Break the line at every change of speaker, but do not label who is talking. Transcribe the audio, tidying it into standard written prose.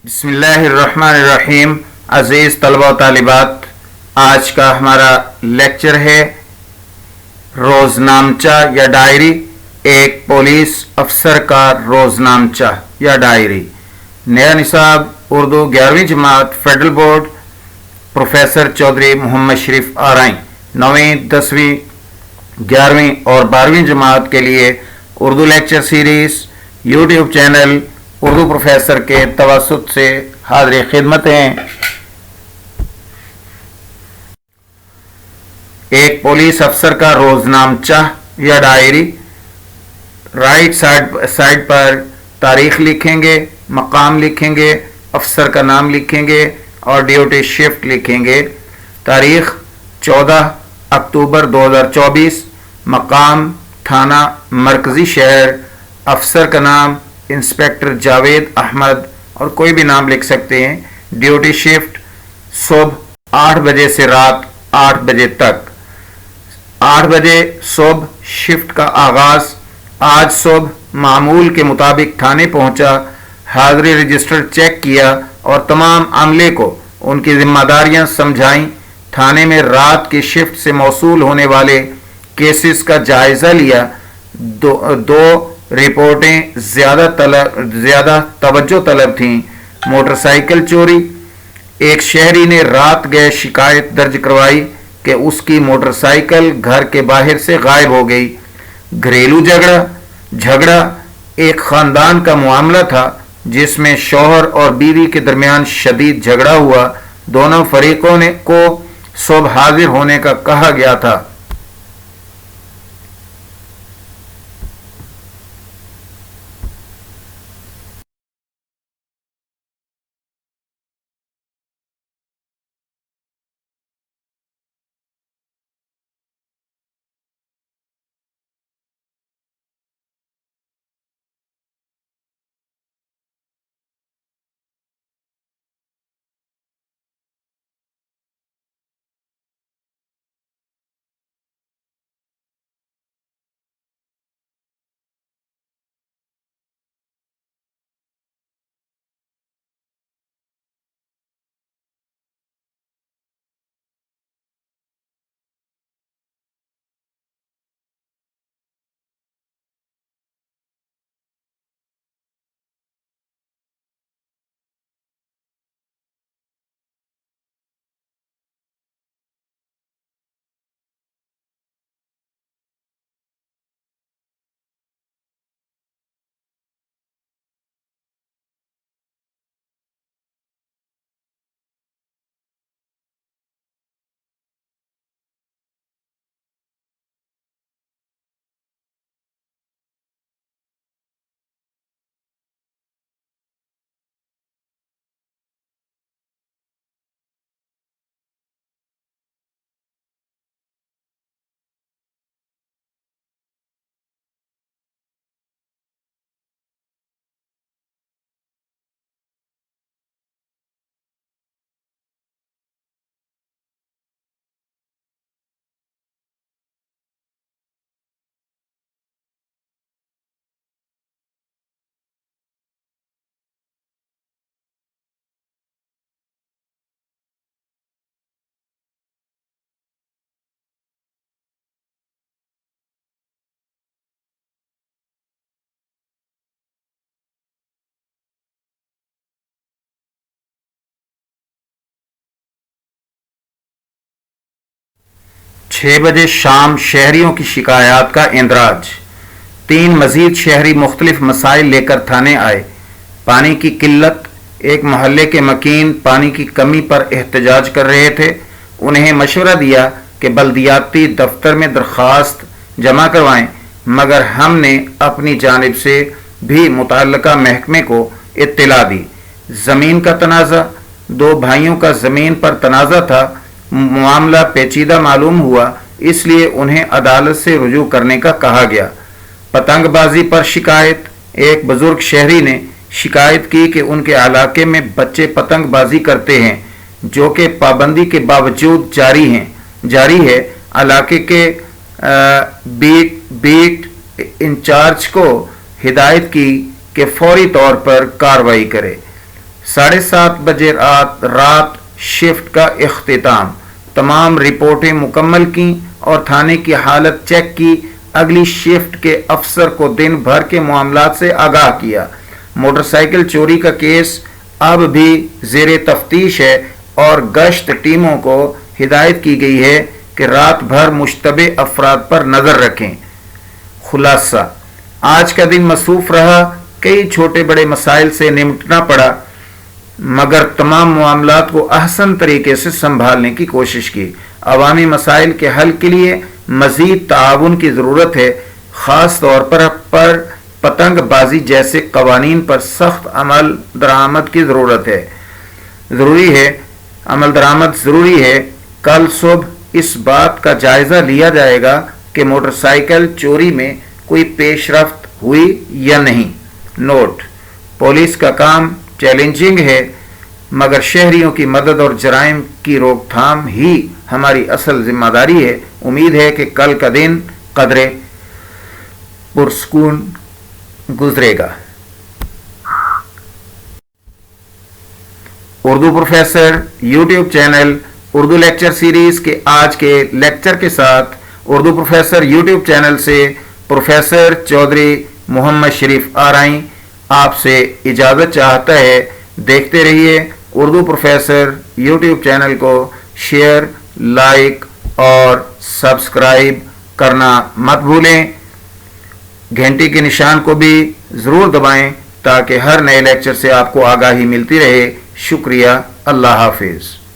बिस्मिल्लाहिर्रहमानिर्रहीम। अज़ीज़ तलबा व तालिबात, आज का हमारा लेक्चर है रोज़नामचा या डायरी, एक पुलिस अफसर का रोज़नामचा या डायरी। नया निसाब उर्दू 11वीं जमात federal board, professor Chaudhry Mohammad Sharif आरई। 9वीं 10वीं 11वीं और 12वीं जमात के लिए Urdu lecture series YouTube channel Urdu professor के तवसुत से हाज़िर खिदमत हैं। एक पुलिस अफसर का रोज़नामचा या डायरी। राइट साइड पर तारीख लिखेंगे, मकाम लिखेंगे, अफसर का नाम लिखेंगे और ड्यूटी शिफ्ट लिखेंगे। तारीख 14 अक्टूबर 2024, मकाम थाना मरकज़ी शहर, अफसर का नाम इंस्पेक्टर जावेद अहमद और कोई भी नाम लिख सकते हैं। ड्यूटी शिफ्ट सुबह 8 बजे से रात 8 बजे तक। 8 बजे सुबह शिफ्ट का आगाज। आज सुबह मामूल के मुताबिक थाने पहुंचा, हाजिरी रजिस्टर चेक किया और तमाम अमले को उनकी जिम्मेदारियां समझाईं। थाने में रात की शिफ्ट से मौसूल होने वाले केसेस का जायजा लिया। दो रिपोर्टें ज़्यादा तवज्जो तलब थीं। मोटरसाइकिल चोरी। एक शहरी ने रात गए शिकायत दर्ज करवाई कि उसकी मोटरसाइकिल घर के बाहर से गायब हो गई। घरेलू झगड़ा एक ख़ानदान का मामला था जिसमें शौहर और बीवी के दरमियान शदीद झगड़ा हुआ। दोनों फरीकों को सुबह हाजिर होने का कहा गया था। छः बजे शाम शहरियों की शिकायत का इंदराज। 3 मजीद शहरी मुख्तलिफ मसाइल लेकर थाने आए। पानी की किल्लत। एक मोहल्ले के मकीन पानी की कमी पर एहतजाज कर रहे थे। उन्हें मशवरा दिया कि बल्दियाती दफ्तर में दरख्वास्त जमा करवाएं, मगर हमने अपनी जानिब से भी मुतल्लिका महकमे को इत्तला दी। ज़मीन का तनाज़ा। 2 भाइयों का ज़मीन पर तनाज़ा था। मामला पेचीदा मालूम हुआ, इसलिए उन्हें अदालत से रुजू करने का कहा गया। पतंगबाजी पर शिकायत। एक बुजुर्ग शहरी ने शिकायत की कि उनके इलाके में बच्चे पतंगबाजी करते हैं, जो कि पाबंदी के बावजूद जारी है। इलाके के बीट इंचार्ज को हिदायत की कि फौरी तौर पर कार्रवाई करे। 7:30 बजे रात शिफ्ट का इख्तिताम। तमाम रिपोर्टें मुकम्मल की और थाने की हालत चेक की। अगली शिफ्ट के अफसर को दिन भर के मामलात से आगाह किया। मोटरसाइकिल चोरी का केस अब भी ज़ेरे तफ्तीश है और गश्त टीमों को हिदायत की गई है कि रात भर मुश्तबे अफराद पर नज़र रखें। खुलासा, आज का दिन मसरूफ़ रहा, कई छोटे बड़े मसाइल से निपटना पड़ा, मगर तमाम मामलात को अहसन तरीके से संभालने की कोशिश की। अवामी मसाइल के हल के लिए मज़ीद ताआवुन की ज़रूरत है। ख़ास तौर पर पतंगबाजी जैसे कवानीन पर सख्त अमल दरामद की ज़रूरत है। अमल दरामद ज़रूरी है। कल सुबह इस बात का जायज़ा लिया जाएगा कि मोटरसाइकिल चोरी में कोई पेशरफ्त हुई या नहीं। नोट, पुलिस का काम चैलेंजिंग है, मगर शहरियों की मदद और जराइम की रोकथाम ही हमारी असल जिम्मेदारी है। उम्मीद है कि कल का दिन कदरे पुरसकून गुजरेगा। Urdu professor YouTube channel Urdu lecture series के आज के लेक्चर के साथ उर्दू प्रोफेसर यूट्यूब चैनल से प्रोफेसर चौधरी मोहम्मद शरीफ आरई आपसे इजाज़त चाहता है। देखते रहिए उर्दू प्रोफेसर यूट्यूब चैनल को शेयर, लाइक और सब्सक्राइब करना मत भूलें। घंटी के निशान को भी ज़रूर दबाएं ताकि हर नए लेक्चर से आपको आगाही मिलती रहे। शुक्रिया। अल्लाह हाफिज़।